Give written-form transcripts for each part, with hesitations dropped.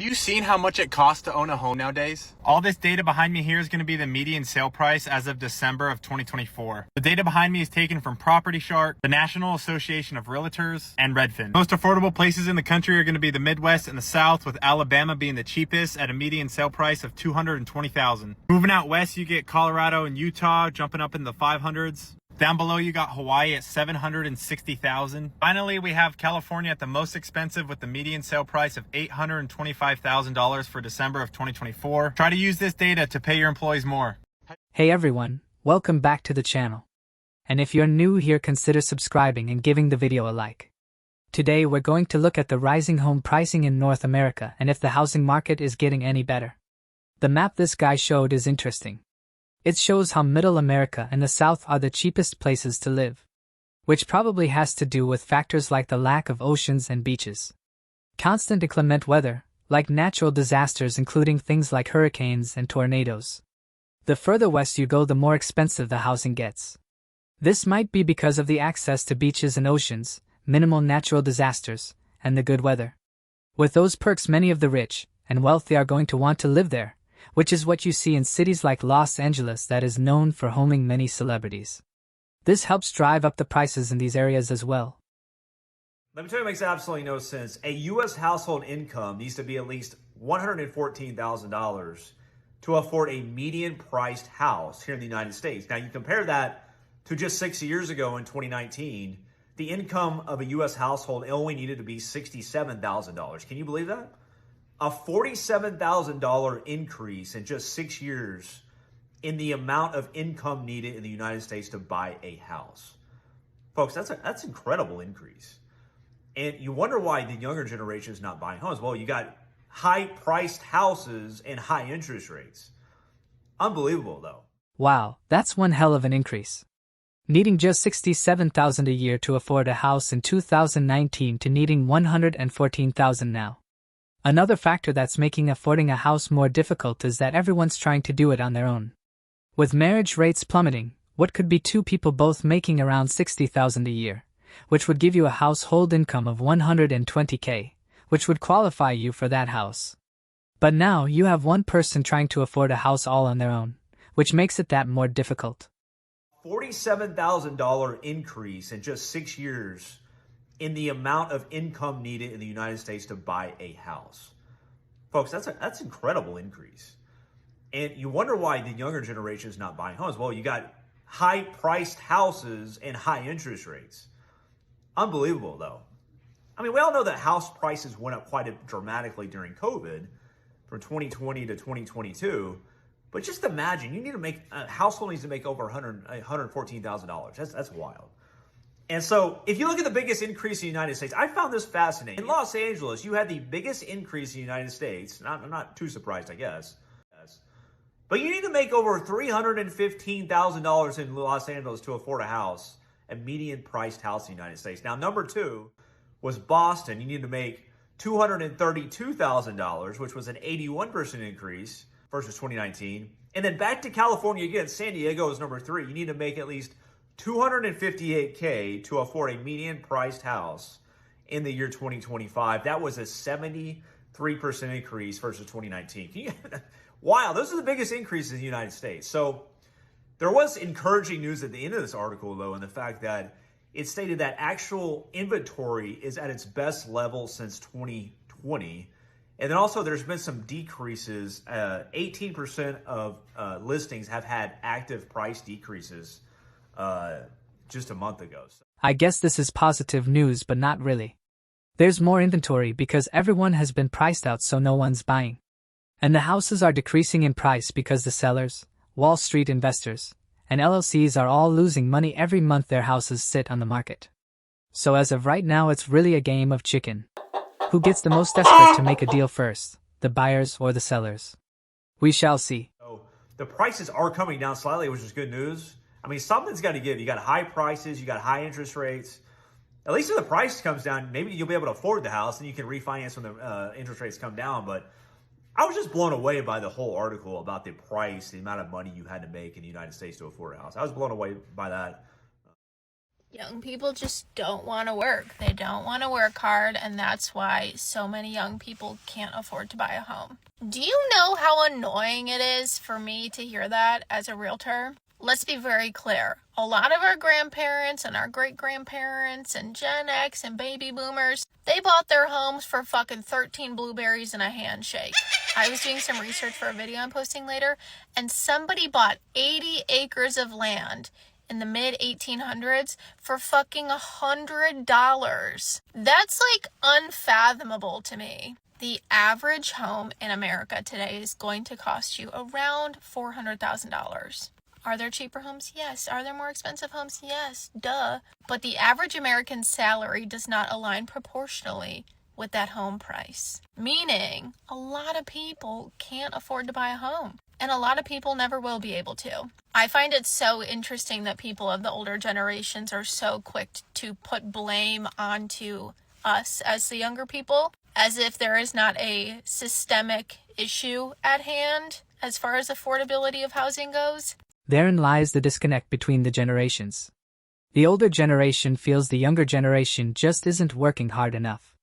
you seen how much it costs to own a home nowadays? All this data behind me here is going to be the median sale price as of December of 2024. The data behind me is taken from Property Shark, the National Association of Realtors, and Redfin. Most affordable places in the country are going to be the Midwest and the South, with Alabama being the cheapest at a median sale price of $220,000. Moving out west, you get Colorado and Utah jumping up in the 500s. Down below, you got Hawaii at $760,000. Finally, we have California at the most expensive with the median sale price of $825,000 for December of 2024. Try to use this data to pay your employees more. Hey everyone, welcome back to the channel. And if you're new here, consider subscribing and giving the video a like. Today we're going to look at the rising home pricing in North America and if the housing market is getting any better. The map this guy showed is interesting. It shows how Middle America and the South are the cheapest places to live, which probably has to do with factors like the lack of oceans and beaches, constant inclement weather, like natural disasters including things like hurricanes and tornadoes. The further west you go, the more expensive the housing gets. This might be because of the access to beaches and oceans, minimal natural disasters, and the good weather. With those perks, many of the rich and wealthy are going to want to live there, which is what you see in cities like Los Angeles that is known for homing many celebrities. This helps drive up the prices in these areas as well. Let me tell you, it makes absolutely no sense. A U.S. household income needs to be at least $114,000 to afford a median-priced house here in the United States. Now, you compare that to just 6 years ago in 2019, the income of a U.S. household only needed to be $67,000. Can you believe that? A $47,000 increase in just 6 years in the amount of income needed in the United States to buy a house. Folks, that's an incredible increase. And you wonder why the younger generation is not buying homes. Well, you got high-priced houses and high interest rates. Unbelievable, though. Wow, that's one hell of an increase. Needing just $67,000 a year to afford a house in 2019 to needing $114,000 now. Another factor that's making affording a house more difficult is that everyone's trying to do it on their own. With marriage rates plummeting, what could be two people both making around $60,000 a year, which would give you a household income of $120K, which would qualify you for that house. But now you have one person trying to afford a house all on their own, which makes it that more difficult. $47,000 increase in just 6 years in the amount of income needed in the United States to buy a house. Folks, that's an incredible increase. And you wonder why the younger generation is not buying homes. Well, you got high-priced houses and high interest rates. Unbelievable, though. I mean, we all know that house prices went up quite dramatically during COVID from 2020 to 2022. But just imagine, you need to make, a household needs to make over $114,000. That's wild. And so if you look at the biggest increase in the United States, I found this fascinating. In Los Angeles, you had the biggest increase in the United States. I'm not too surprised, I guess. But you need to make over $315,000 in Los Angeles to afford a house, a median-priced house in the United States. Now, number two was Boston. You need to make $232,000, which was an 81% increase versus 2019. And then back to California again, San Diego is number three. You need to make at least $258K to afford a median-priced house in the year 2025. That was a 73% increase versus 2019. Wow, those are the biggest increases in the United States. So there was encouraging news at the end of this article, though, and the fact that it stated that actual inventory is at its best level since 2020. And then also there's been some decreases. 18% of listings have had active price decreases just a month ago. I guess this is positive news, but not really. There's more inventory because everyone has been priced out, so no one's buying. And the houses are decreasing in price because the sellers, Wall Street investors, and LLCs are all losing money every month their houses sit on the market. So as of right now, it's really a game of chicken. Who gets the most desperate to make a deal first, the buyers or the sellers? We shall see. So the prices are coming down slightly, which is good news. I mean, something's got to give. You got high prices, you got high interest rates. At least if the price comes down, maybe you'll be able to afford the house and you can refinance when the interest rates come down. But I was just blown away by the whole article about the price, the amount of money you had to make in the United States to afford a house. I was blown away by that. Young people just don't want to work. They don't want to work hard, and that's why so many young people can't afford to buy a home. Do you know how annoying it is for me to hear that as a realtor? Let's be very clear. A lot of our grandparents and our great-grandparents and Gen X and baby boomers, they bought their homes for fucking 13 blueberries and a handshake. I was doing some research for a video I'm posting later, and somebody bought 80 acres of land in the mid 1800s for fucking $100. That's like unfathomable to me. The average home in America today is going to cost you around $400,000. Are there cheaper homes? Yes. Are there more expensive homes? Yes. Duh. But the average American salary does not align proportionally with that home price. Meaning, a lot of people can't afford to buy a home. And a lot of people never will be able to. I find it so interesting that people of the older generations are so quick to put blame onto us as the younger people, as if there is not a systemic issue at hand as far as affordability of housing goes. Therein lies the disconnect between the generations. The older generation feels the younger generation just isn't working hard enough,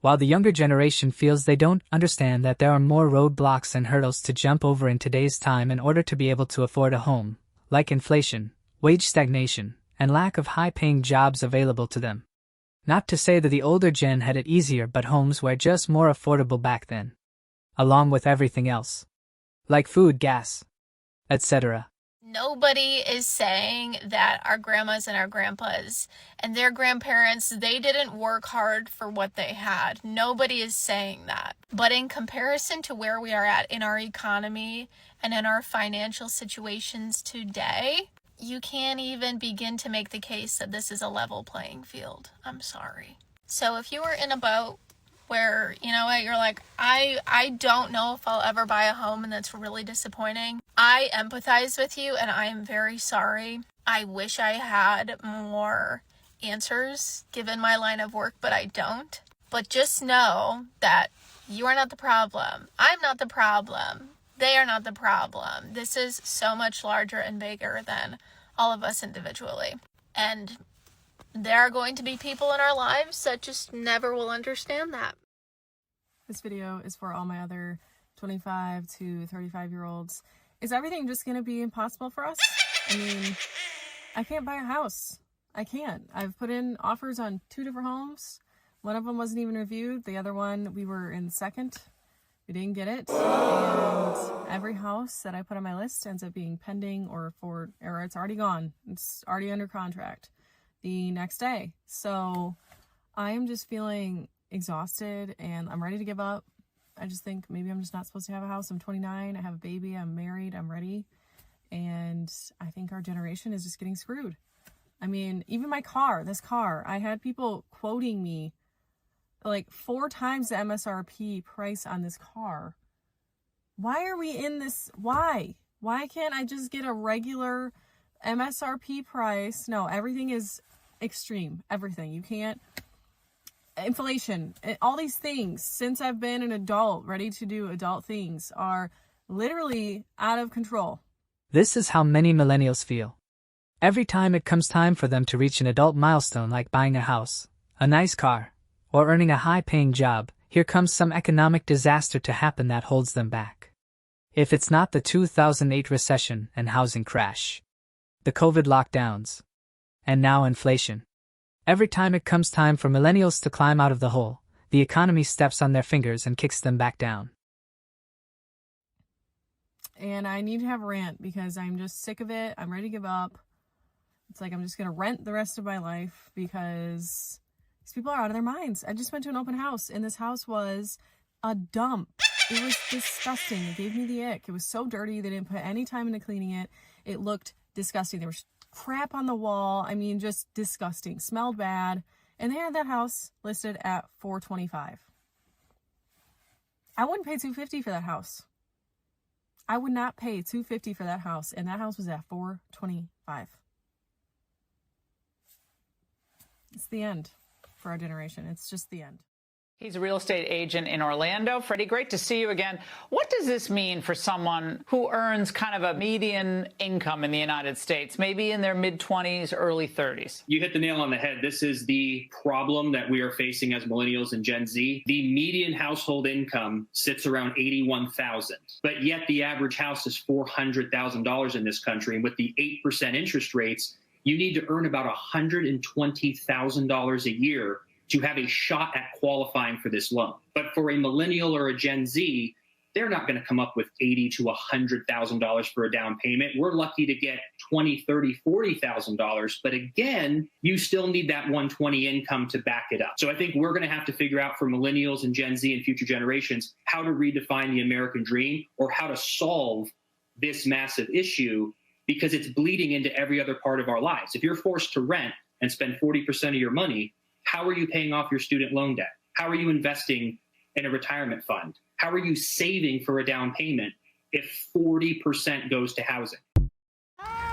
while the younger generation feels they don't understand that there are more roadblocks and hurdles to jump over in today's time in order to be able to afford a home, like inflation, wage stagnation, and lack of high-paying jobs available to them. Not to say that the older gen had it easier, but homes were just more affordable back then, along with everything else, like food, gas, etc. Nobody is saying that our grandmas and our grandpas and their grandparents, they didn't work hard for what they had. Nobody is saying that. But in comparison to where we are at in our economy and in our financial situations today, you can't even begin to make the case that this is a level playing field. I'm sorry. So if you were in a boat where, you know what, you're like, I don't know if I'll ever buy a home, and that's really disappointing. I empathize with you, and I am very sorry. I wish I had more answers given my line of work, but I don't. But just know that you are not the problem. I'm not the problem. They are not the problem. This is so much larger and bigger than all of us individually. And there are going to be people in our lives that just never will understand that. This video is for all my other 25 to 35-year-olds. Is everything just going to be impossible for us? I mean, I can't buy a house. I can't. I've put in offers on 2 different homes. One of them wasn't even reviewed. The other one, we were in second. We didn't get it. And every house that I put on my list ends up being pending or it's already gone. It's already under contract the next day. So I'm just feeling exhausted and I'm ready to give up. I just think maybe I'm just not supposed to have a house. I'm 29, I have a baby, I'm married, I'm ready. And I think our generation is just getting screwed. I mean, even this car, I had people quoting me like 4 times the MSRP price on this car. Why are we in this? Why can't I just get a regular MSRP price? No, everything is extreme. Everything. You can't. Inflation, all these things, since I've been an adult, ready to do adult things, are literally out of control. This is how many millennials feel. Every time it comes time for them to reach an adult milestone like buying a house, a nice car, or earning a high-paying job, here comes some economic disaster to happen that holds them back. If it's not the 2008 recession and housing crash, the COVID lockdowns, and now inflation. Every time it comes time for millennials to climb out of the hole, the economy steps on their fingers and kicks them back down. And I need to have a rant because I'm just sick of it. I'm ready to give up. It's like I'm just going to rent the rest of my life because these people are out of their minds. I just went to an open house and this house was a dump. It was disgusting. It gave me the ick. It was so dirty. They didn't put any time into cleaning it. It looked disgusting. There was crap on the wall. I mean, just disgusting. Smelled bad. And they had that house listed at $425. I wouldn't pay $250 for that house. I would not pay $250 for that house, and that house was at $425. It's the end for our generation. It's just the end. He's a real estate agent in Orlando. Freddie, great to see you again. What does this mean for someone who earns kind of a median income in the United States, maybe in their mid-20s, early 30s? You hit the nail on the head. This is the problem that we are facing as millennials and Gen Z. The median household income sits around $81,000, but yet the average house is $400,000 in this country. And with the 8% interest rates, you need to earn about $120,000 a year to have a shot at qualifying for this loan. But for a millennial or a Gen Z, they're not going to come up with $80,000 to $100,000 for a down payment. We're lucky to get $20,000, $30,000, $40,000. But again, you still need that 120 income to back it up. So I think we're going to have to figure out for millennials and Gen Z and future generations how to redefine the American dream or how to solve this massive issue, because it's bleeding into every other part of our lives. If you're forced to rent and spend 40% of your money, how are you paying off your student loan debt? How are you investing in a retirement fund? How are you saving for a down payment if 40% goes to housing?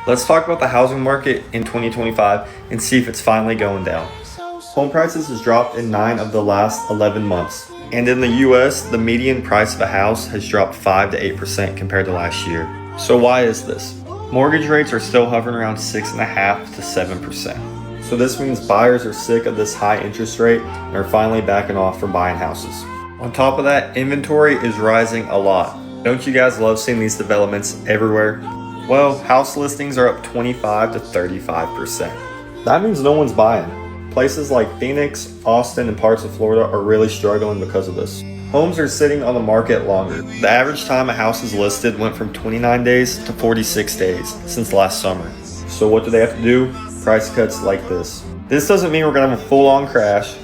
Let's talk about the housing market in 2025 and see if it's finally going down. Home prices has dropped in 9 of the last 11 months. And in the US, the median price of a house has dropped 5 to 8% compared to last year. So why is this? Mortgage rates are still hovering around 6.5% to 7%. So this means buyers are sick of this high interest rate and are finally backing off from buying houses. On top of that, inventory is rising a lot. Don't you guys love seeing these developments everywhere? Well, house listings are up 25 to 35%. That means no one's buying. Places like Phoenix, Austin, and parts of Florida are really struggling because of this. Homes are sitting on the market longer. The average time a house is listed went from 29 days to 46 days since last summer. So what do they have to do? Price cuts like this. This doesn't mean we're going to have a full-on crash,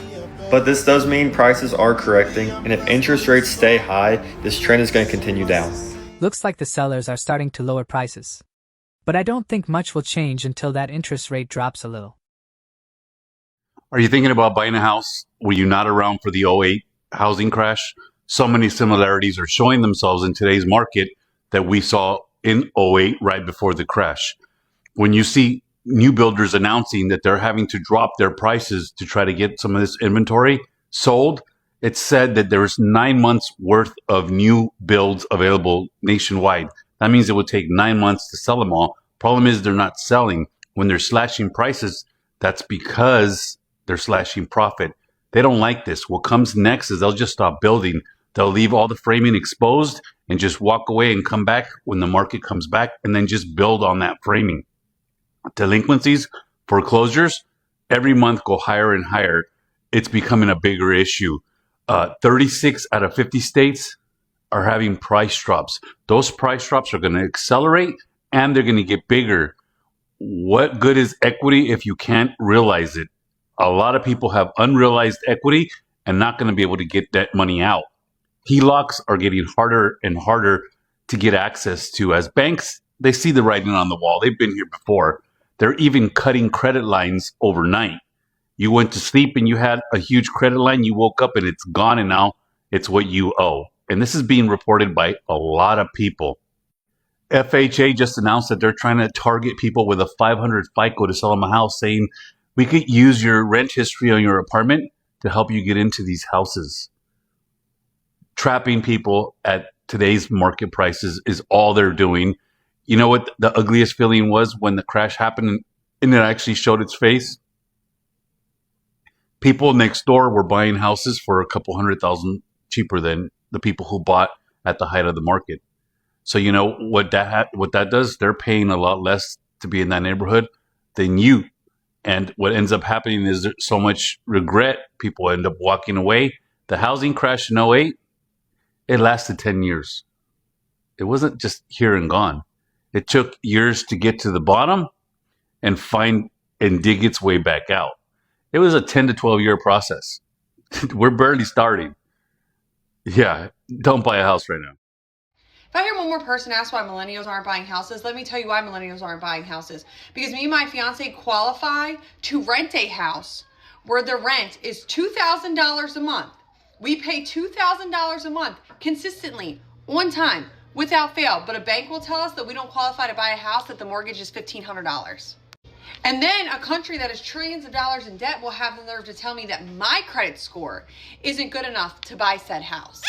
but this does mean prices are correcting, and if interest rates stay high, this trend is going to continue down. Looks like the sellers are starting to lower prices. But I don't think much will change until that interest rate drops a little. Are you thinking about buying a house? Were you not around for the '08 housing crash? So many similarities are showing themselves in today's market that we saw in '08 right before the crash. When you see new builders announcing that they're having to drop their prices to try to get some of this inventory sold, it's said that there's 9 months worth of new builds available nationwide. That means it would take 9 months to sell them all. Problem is they're not selling. When they're slashing prices, that's because they're slashing profit. They don't like this. What comes next is they'll just stop building. They'll leave all the framing exposed and just walk away and come back when the market comes back and then just build on that framing. Delinquencies, foreclosures, every month go higher and higher. It's becoming a bigger issue. 36 out of 50 states are having price drops. Those price drops are going to accelerate and they're going to get bigger. What good is equity if you can't realize it? A lot of people have unrealized equity and not going to be able to get that money out. HELOCs are getting harder and harder to get access to as banks, they see the writing on the wall. They've been here before. They're even cutting credit lines overnight. You went to sleep and you had a huge credit line. You woke up and it's gone and now it's what you owe. And this is being reported by a lot of people. FHA just announced that they're trying to target people with a 500 FICO to sell them a house, saying we could use your rent history on your apartment to help you get into these houses. Trapping people at today's market prices is all they're doing. You know what the ugliest feeling was when the crash happened and it actually showed its face? People next door were buying houses for a couple $100,000 cheaper than the people who bought at the height of the market. So you know what that does? They're paying a lot less to be in that neighborhood than you. And what ends up happening is there's so much regret. People end up walking away. The housing crash in '08, it lasted 10 years. It wasn't just here and gone. It took years to get to the bottom and find and dig its way back out. It was a 10 to 12 year process. We're barely starting. Yeah, don't buy a house right now. If I hear one more person ask why millennials aren't buying houses, let me tell you why millennials aren't buying houses. Because me and my fiance qualify to rent a house where the rent is $2,000 a month. We pay $2,000 a month consistently, on time, without fail. But a bank will tell us that we don't qualify to buy a house, that the mortgage is $1,500. And then a country that is trillions of dollars in debt will have the nerve to tell me that my credit score isn't good enough to buy said house.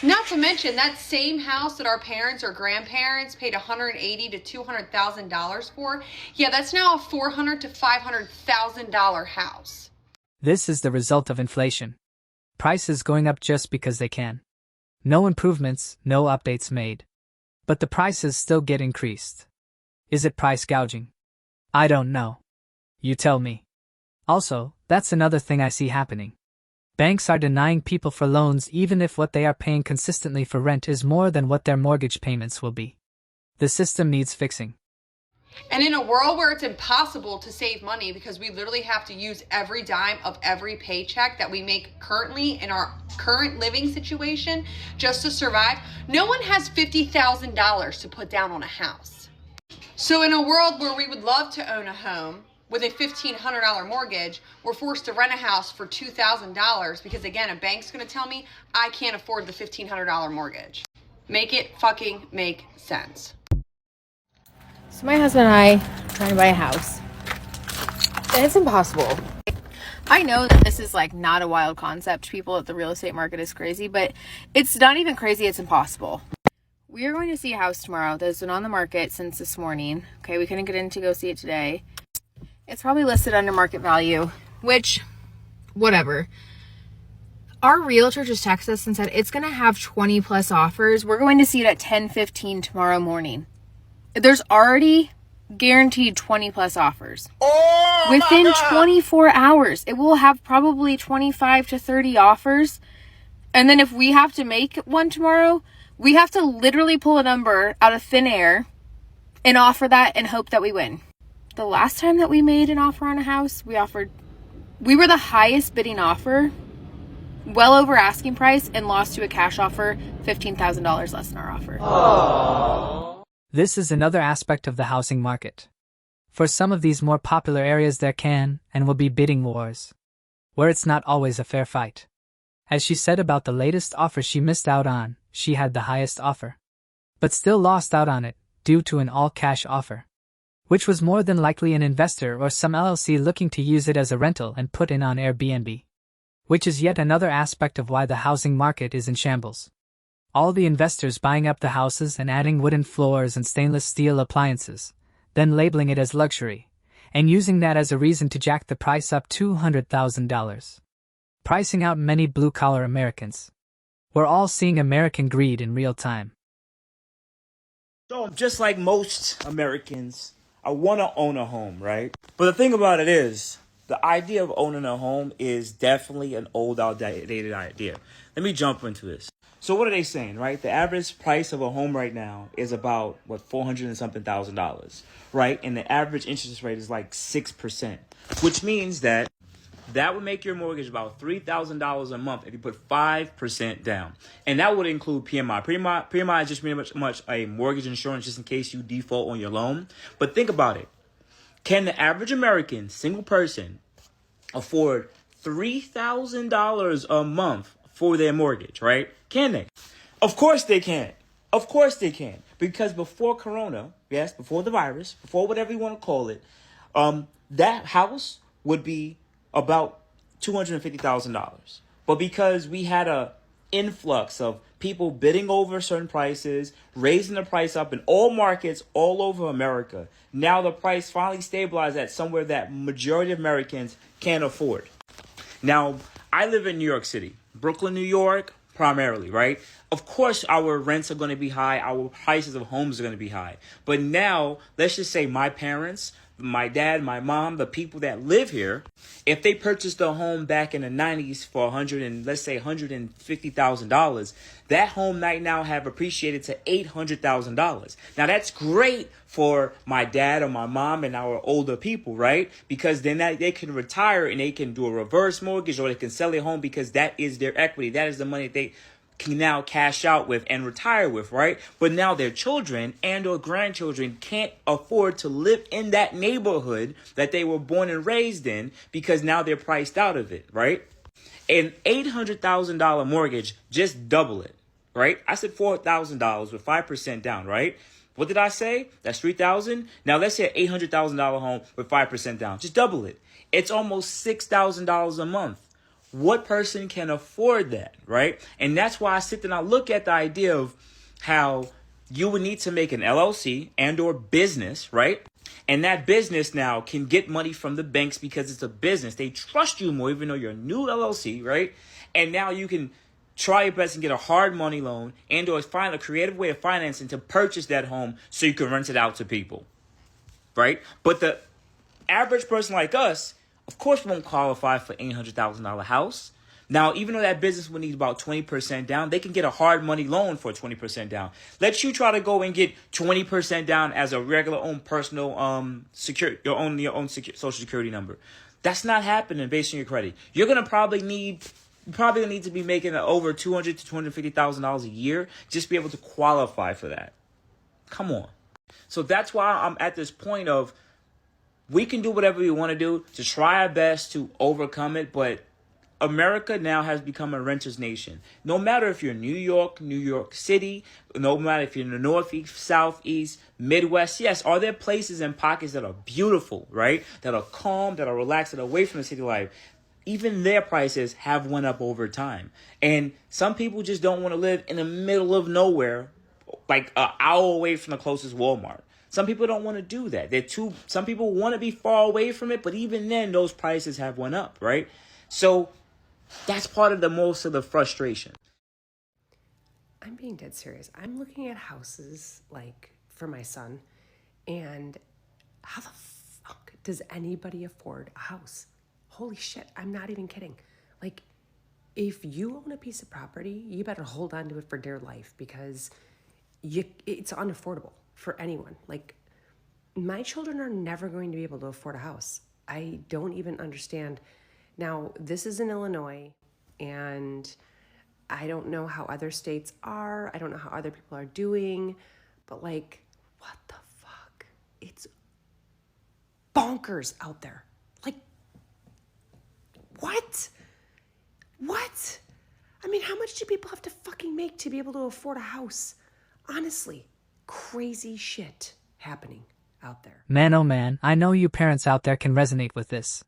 Not to mention that same house that our parents or grandparents paid $180,000 to $200,000 for. Yeah, that's now a $400,000 to $500,000 house. This is the result of inflation. Prices going up just because they can. No improvements, no updates made. But the prices still get increased. Is it price gouging? I don't know. You tell me. Also, that's another thing I see happening. Banks are denying people for loans even if what they are paying consistently for rent is more than what their mortgage payments will be. The system needs fixing. And in a world where it's impossible to save money because we literally have to use every dime of every paycheck that we make currently in our current living situation just to survive, no one has $50,000 to put down on a house. So in a world where we would love to own a home with a $1,500 mortgage, we're forced to rent a house for $2,000 because, again, a bank's going to tell me I can't afford the $1,500 mortgage. Make it fucking make sense. So my husband and I are trying to buy a house. And it's impossible. I know that this is like not a wild concept to people, that the real estate market is crazy, but it's not even crazy, it's impossible. We are going to see a house tomorrow that has been on the market since this morning. Okay, we couldn't get in to go see it today. It's probably listed under market value, which, whatever. Our realtor just texted us and said it's going to have 20 plus offers. We're going to see it at 10:15 tomorrow morning. There's already guaranteed 20 plus offers. Within 24 hours, it will have probably 25 to 30 offers. And then if we have to make one tomorrow, we have to literally pull a number out of thin air and offer that and hope that we win. The last time that we made an offer on a house, we were the highest bidding offer, well over asking price, and lost to a cash offer, $15,000 less than our offer. Aww. This is another aspect of the housing market. For some of these more popular areas there can and will be bidding wars, where it's not always a fair fight. As she said about the latest offer she missed out on, she had the highest offer, but still lost out on it due to an all-cash offer, which was more than likely an investor or some LLC looking to use it as a rental and put in on Airbnb, which is yet another aspect of why the housing market is in shambles. All the investors buying up the houses and adding wooden floors and stainless steel appliances, then labeling it as luxury, and using that as a reason to jack the price up $200,000, pricing out many blue-collar Americans. We're all seeing American greed in real time. So, just like most Americans, I want to own a home, right? But the thing about it is, the idea of owning a home is definitely an old, outdated idea. Let me jump into this. So what are they saying, right? The average price of a home right now is about, $400 and something thousand, right? And the average interest rate is like 6%, which means that would make your mortgage about $3,000 a month if you put 5% down. And that would include PMI. PMI is just pretty much a mortgage insurance just in case you default on your loan. But think about it. Can the average American, single person, afford $3,000 a month for their mortgage, right? Can they? Of course they can. Of course they can. Because before Corona, yes, before the virus, before whatever you want to call it, that house would be about $250,000. But because we had a influx of people bidding over certain prices, raising the price up in all markets all over America, now the price finally stabilized at somewhere that majority of Americans can't afford. Now, I live in New York City, Brooklyn, New York, primarily, right? Of course, our rents are going to be high. Our prices of homes are going to be high. But now, let's just say my parents, my dad, my mom, the people that live here, if they purchased a home back in the 90s for $150,000, that home might now have appreciated to $800,000. Now that's great for my dad or my mom and our older people, right? Because then they can retire and they can do a reverse mortgage or they can sell their home because that is their equity. That is the money they can now cash out with and retire with, right? But now their children and or grandchildren can't afford to live in that neighborhood that they were born and raised in because now they're priced out of it, right? An $800,000 mortgage, just double it, right? I said $4,000 with 5% down, right? What did I say? That's $3,000. Now let's say an $800,000 home with 5% down. Just double it. It's almost $6,000 a month. What person can afford that, right? And that's why I sit there and I look at the idea of how you would need to make an LLC and or business, right? And that business now can get money from the banks because it's a business. They trust you more even though you're a new LLC, right? And now you can try your best and get a hard money loan and or find a creative way of financing to purchase that home so you can rent it out to people, right? But the average person like us, of course, won't qualify for $800,000 house. Now, even though that business would need about 20% down, they can get a hard money loan for 20% down. Let you try to go and get 20% down as a regular own personal your own social security number. That's not happening based on your credit. You're gonna probably need to be making over $200,000 to $250,000 a year just to be able to qualify for that. Come on. So that's why I'm at this point of we can do whatever we want to do to try our best to overcome it, but America now has become a renter's nation. No matter if you're in New York City, no matter if you're in the Northeast, Southeast, Midwest, yes, are there places and pockets that are beautiful, right? That are calm, that are relaxed, that are away from the city life. Even their prices have went up over time. And some people just don't want to live in the middle of nowhere, like an hour away from the closest Walmart. Some people don't want to do that. Some people want to be far away from it, but even then, those prices have went up, right? So that's part of most of the frustration. I'm being dead serious. I'm looking at houses, like, for my son, and how the fuck does anybody afford a house? Holy shit, I'm not even kidding. Like, if you own a piece of property, you better hold on to it for dear life because it's unaffordable for anyone. Like, my children are never going to be able to afford a house. I don't even understand. Now, this is in Illinois, and I don't know how other states are. I don't know how other people are doing, but like, what the fuck? It's bonkers out there. Like, what? What? I mean, how much do people have to fucking make to be able to afford a house? Honestly, crazy shit happening out there. Man, oh man, I know you parents out there can resonate with this.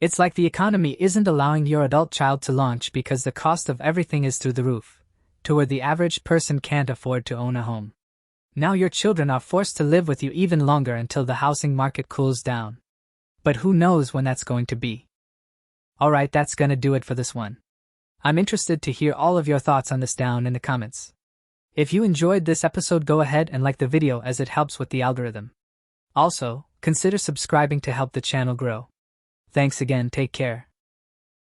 It's like the economy isn't allowing your adult child to launch because the cost of everything is through the roof, to where the average person can't afford to own a home. Now your children are forced to live with you even longer until the housing market cools down. But who knows when that's going to be. Alright, that's gonna do it for this one. I'm interested to hear all of your thoughts on this down in the comments. If you enjoyed this episode, go ahead and like the video as it helps with the algorithm. Also, consider subscribing to help the channel grow. Thanks again, take care.